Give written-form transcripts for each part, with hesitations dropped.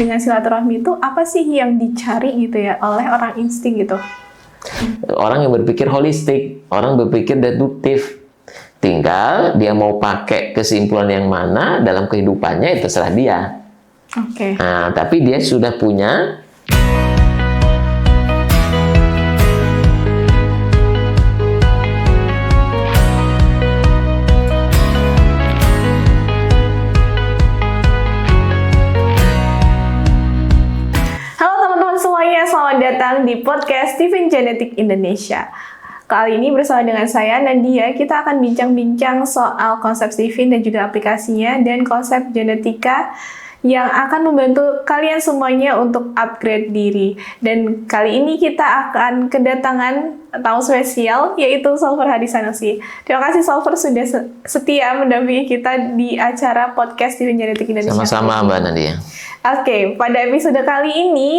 dengan silaturahmi itu apa sih yang dicari gitu ya oleh orang insting gitu? Orang yang berpikir holistik, orang berpikir deduktif. Tinggal dia mau pakai kesimpulan yang mana dalam kehidupannya itu terserah dia. Oke. Nah, tapi dia sudah punya selamat datang di podcast Steven Genetik Indonesia. Kali ini bersama dengan saya, Nadia, kita akan bincang-bincang soal konsep Steven dan juga aplikasinya dan konsep genetika yang akan membantu kalian semuanya untuk upgrade diri. Dan kali ini kita akan kedatangan tamu spesial, yaitu Solver Hadi Sanusi. Terima kasih Solver sudah setia mendampingi kita di acara podcast Steven Genetik Indonesia. Sama-sama Mbak Nadia. Oke, pada episode kali ini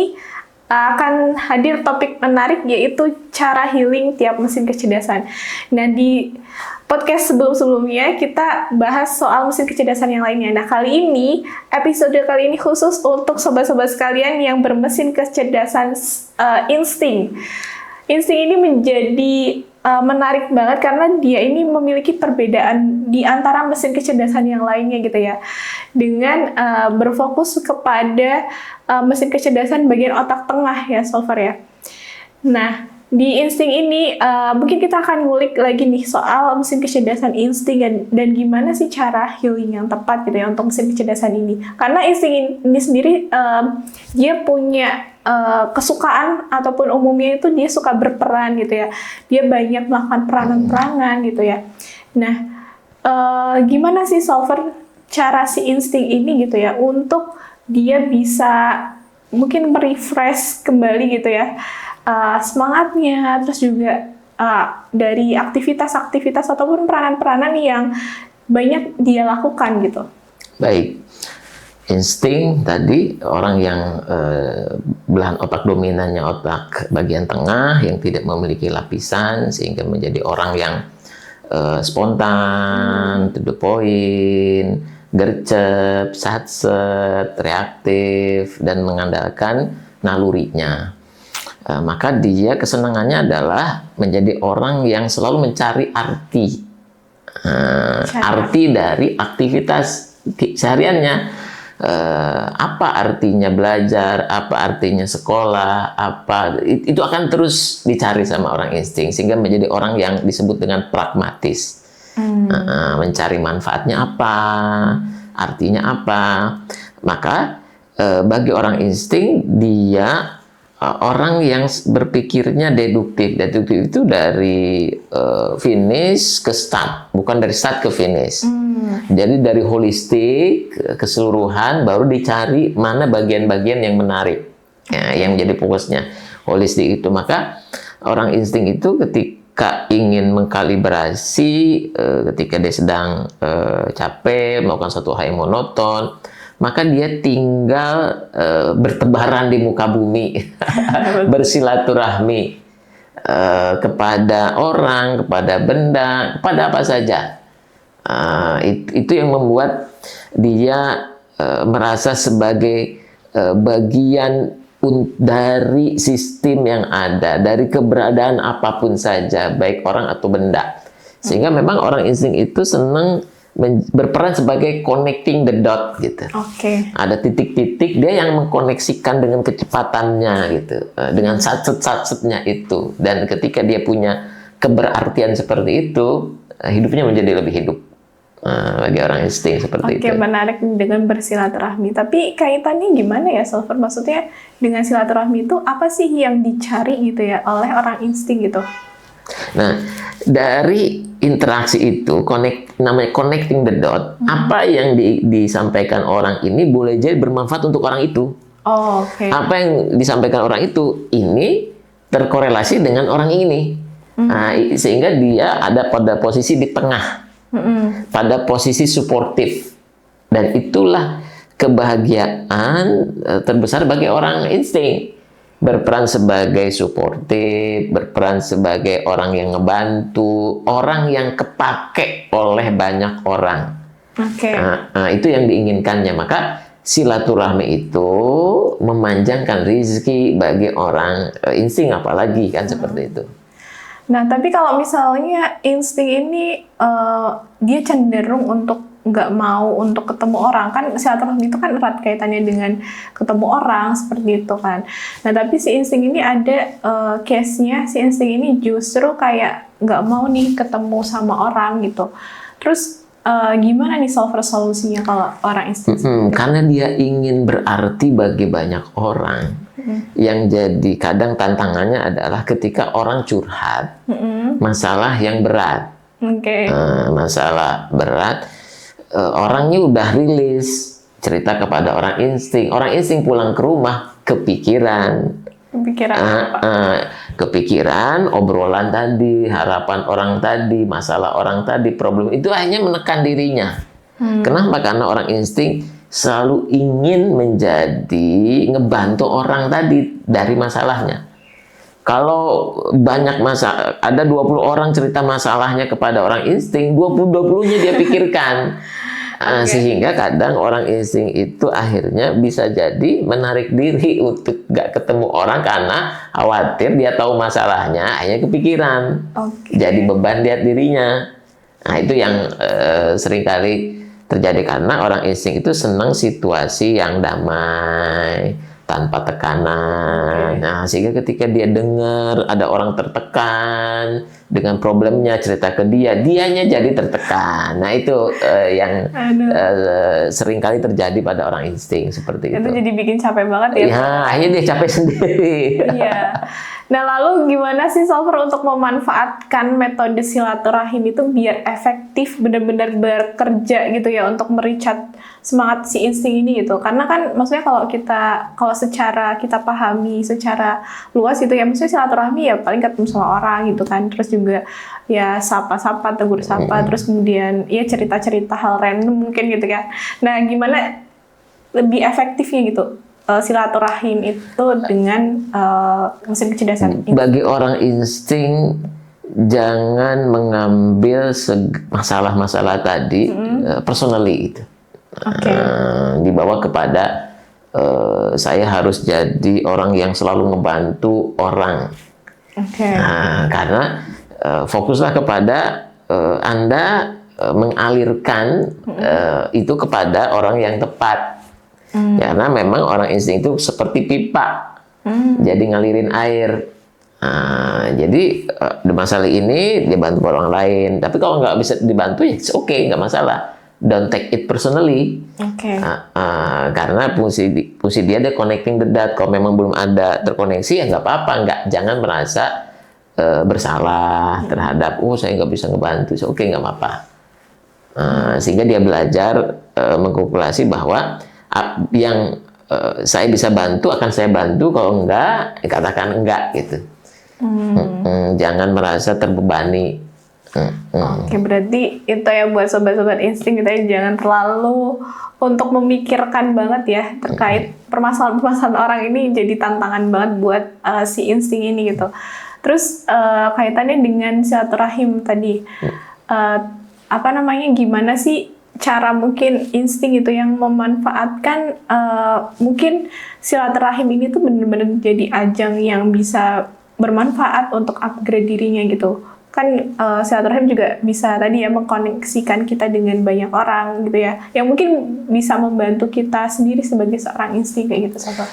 akan hadir topik menarik yaitu cara healing tiap mesin kecerdasan. Nah, di podcast sebelum-sebelumnya kita bahas soal mesin kecerdasan yang lainnya. Nah, episode kali ini khusus untuk sobat-sobat sekalian yang bermesin kecerdasan insting. Insting ini menjadi menarik banget karena dia ini memiliki perbedaan di antara mesin kecerdasan yang lainnya gitu ya. Dengan berfokus kepada mesin kecerdasan bagian otak tengah ya, Solver ya. Nah, di insting ini mungkin kita akan ngulik lagi nih soal mesin kecerdasan insting dan gimana sih cara healing yang tepat gitu ya untuk mesin kecerdasan ini. Karena insting ini sendiri dia punya kesukaan ataupun umumnya itu dia suka berperan gitu ya. Dia banyak melakukan peranan-peranan gitu ya. Nah, gimana sih Solver cara si insting ini gitu ya untuk dia bisa mungkin merefresh kembali gitu ya semangatnya, terus juga dari aktivitas-aktivitas ataupun peranan-peranan yang banyak dia lakukan gitu. Baik. Insting tadi orang yang belahan otak dominannya otak bagian tengah yang tidak memiliki lapisan sehingga menjadi orang yang spontan, to the point, gercep, satset, reaktif dan mengandalkan nalurinya. Maka dia kesenangannya adalah menjadi orang yang selalu mencari arti. Arti dari aktivitas sehariannya. Apa artinya belajar, apa artinya sekolah, itu akan terus dicari sama orang insting sehingga menjadi orang yang disebut dengan pragmatis. Mencari manfaatnya apa, artinya apa. Maka bagi orang insting dia orang yang berpikirnya deduktif. Deduktif itu dari finish ke start, bukan dari start ke finish. Jadi dari holistik keseluruhan baru dicari mana bagian-bagian yang menarik, ya, yang menjadi fokusnya holistik itu. Maka orang insting itu ketika ingin mengkalibrasi, ketika dia sedang capek melakukan satu hal yang monoton, maka dia tinggal bertebaran di muka bumi, bersilaturahmi kepada orang, kepada benda, kepada apa saja. Itu yang membuat dia merasa sebagai bagian dari sistem yang ada, dari keberadaan apapun saja, baik orang atau benda. Sehingga memang orang insting itu senang berperan sebagai connecting the dot gitu. Ada titik-titik dia yang mengkoneksikan dengan kecepatannya gitu, dengan satset-satsetnya itu. Dan ketika dia punya keberartian seperti itu, hidupnya menjadi lebih hidup. Bagi orang insting seperti itu. Menarik dengan bersilaturahmi. Tapi kaitannya gimana ya, Solver? Maksudnya dengan silaturahmi itu apa sih yang dicari gitu ya oleh orang insting gitu? Nah, dari interaksi itu, namanya connecting the dot, apa yang disampaikan orang ini boleh jadi bermanfaat untuk orang itu. Apa yang disampaikan orang itu, ini terkorelasi dengan orang ini. Sehingga dia ada pada posisi di tengah. Pada posisi suportif, dan itulah kebahagiaan terbesar bagi orang insting, berperan sebagai suportif, berperan sebagai orang yang ngebantu, orang yang kepake oleh banyak orang. Itu yang diinginkannya. Maka silaturahmi itu memanjangkan rezeki bagi orang insting, apalagi kan seperti itu. Nah, tapi kalau misalnya insting ini dia cenderung untuk nggak mau untuk ketemu orang, kan silaturahmi itu kan erat kaitannya dengan ketemu orang seperti itu kan. Nah, tapi si insting ini ada case-nya, si insting ini justru kayak nggak mau nih ketemu sama orang gitu. Terus gimana nih solusinya kalau orang insting? Karena dia ingin berarti bagi banyak orang. Yang jadi kadang tantangannya adalah ketika orang curhat masalah yang berat. Masalah berat, orangnya udah rilis cerita kepada orang insting. Orang insting pulang ke rumah kepikiran kepikiran obrolan tadi, harapan orang tadi, masalah orang tadi, problem itu hanya menekan dirinya. Kenapa? Karena orang insting selalu ingin ngebantu orang tadi dari masalahnya. Kalau banyak ada 20 orang cerita masalahnya kepada orang insting, 20-20-nya dia pikirkan. Sehingga kadang orang insting itu akhirnya bisa jadi menarik diri untuk gak ketemu orang karena khawatir dia tahu masalahnya, akhirnya kepikiran. Jadi beban lihat dirinya. Nah, itu yang seringkali terjadi karena orang insting itu senang situasi yang damai, tanpa tekanan. Nah, sehingga ketika dia dengar ada orang tertekan dengan problemnya, cerita ke dia, dianya jadi tertekan. Nah, itu yang seringkali terjadi pada orang insting seperti itu. Itu jadi bikin capek banget ya. Ya, akhirnya dia capek sendiri. Iya. Nah, lalu gimana sih Solver untuk memanfaatkan metode silaturahim itu biar efektif, benar-benar bekerja gitu ya untuk mericat semangat si insting ini gitu. Karena kan maksudnya kalau secara kita pahami secara luas itu ya, maksudnya silaturahmi ya paling ketemu sama orang gitu kan. Terus juga ya sapa-sapa, tegur sapa, terus kemudian ya cerita-cerita hal random mungkin gitu kan. Nah, gimana lebih efektifnya gitu silaturahim itu dengan mesin kecerdasan? Bagi orang insting, jangan mengambil masalah-masalah tadi personally gitu. Dibawa kepada saya harus jadi orang yang selalu ngebantu orang. Karena fokuslah kepada Anda mengalirkan itu kepada orang yang tepat. Karena memang orang insting itu seperti pipa, jadi ngalirin air. Jadi di masalah ini dia bantu orang lain. Tapi kalau nggak bisa dibantu ya oke, nggak masalah. Don't take it personally. Karena fungsi dia connecting the dot. Kalau memang belum ada terkoneksi ya nggak apa-apa. Jangan merasa bersalah terhadap saya nggak bisa ngebantu. Oke, nggak apa-apa. Sehingga dia belajar mengkalkulasi bahwa yang saya bisa bantu akan saya bantu, kalau enggak katakan enggak gitu. Jangan merasa terbebani. Oke, berarti itu ya buat sobat-sobat insting, kita jangan terlalu untuk memikirkan banget ya terkait permasalahan-permasalahan orang ini, jadi tantangan banget buat si insting ini gitu. Terus kaitannya dengan silaturahim tadi, gimana sih cara mungkin insting itu yang memanfaatkan mungkin silaturahim ini tuh benar-benar jadi ajang yang bisa bermanfaat untuk upgrade dirinya gitu. Kan silaturahim juga bisa tadi ya mengkoneksikan kita dengan banyak orang gitu ya, yang mungkin bisa membantu kita sendiri sebagai seorang insting kayak gitu, Sobat.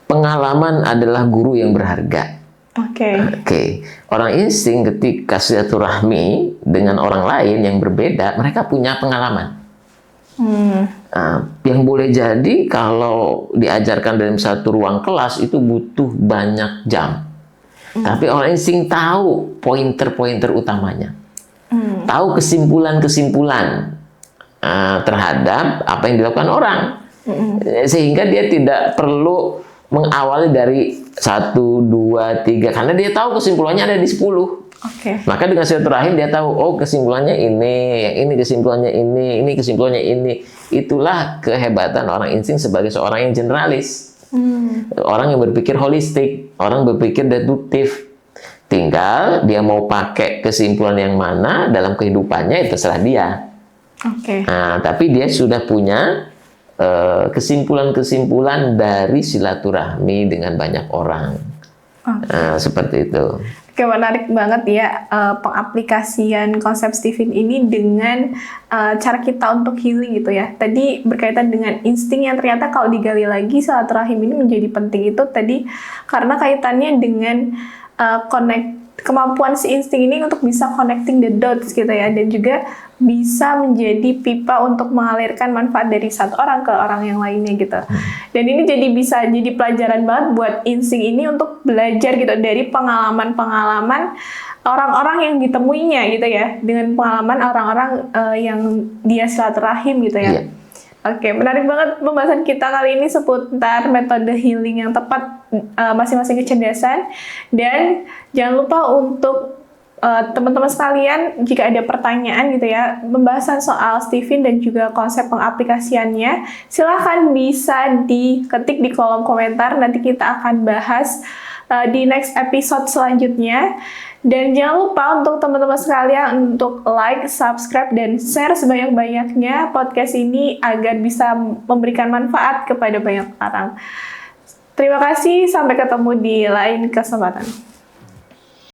Pengalaman adalah guru yang berharga. Oke. Orang insting ketika silaturahmi dengan orang lain yang berbeda, mereka punya pengalaman. Yang boleh jadi kalau diajarkan dalam satu ruang kelas itu butuh banyak jam. Tapi orang insting tahu pointer-pointer utamanya. Tahu kesimpulan-kesimpulan terhadap apa yang dilakukan orang. Sehingga dia tidak perlu mengawali dari 1, 2, 3. Karena dia tahu kesimpulannya ada di 10. Maka dengan silaturahim dia tahu, kesimpulannya ini, yang ini kesimpulannya ini kesimpulannya ini. Itulah kehebatan orang insting sebagai seorang yang generalis. Orang yang berpikir holistik, orang berpikir deduktif. Tinggal dia mau pakai kesimpulan yang mana dalam kehidupannya, itu terserah dia. Nah, tapi dia sudah punya kesimpulan-kesimpulan dari silaturahmi dengan banyak orang. Seperti itu. Oke, menarik banget ya pengaplikasian konsep Stephen ini dengan cara kita untuk healing gitu ya. Tadi berkaitan dengan insting yang ternyata kalau digali lagi silaturahim ini menjadi penting itu tadi karena kaitannya dengan kemampuan si insting ini untuk bisa connecting the dots gitu ya, dan juga bisa menjadi pipa untuk mengalirkan manfaat dari satu orang ke orang yang lainnya gitu. Dan ini bisa jadi pelajaran banget buat insting ini untuk belajar gitu dari pengalaman-pengalaman orang-orang yang ditemuinya gitu ya, dengan pengalaman orang-orang yang dia silaturahim gitu ya. Iya. Oke, menarik banget pembahasan kita kali ini seputar metode healing yang tepat masing-masing kecerdasan. Dan jangan lupa untuk teman-teman sekalian, jika ada pertanyaan gitu ya, pembahasan soal Stephen dan juga konsep pengaplikasiannya, silahkan bisa diketik di kolom komentar. Nanti kita akan bahas di next episode selanjutnya. Dan jangan lupa untuk teman-teman sekalian untuk like, subscribe, dan share sebanyak-banyaknya podcast ini agar bisa memberikan manfaat kepada banyak orang. Terima kasih, sampai ketemu di lain kesempatan.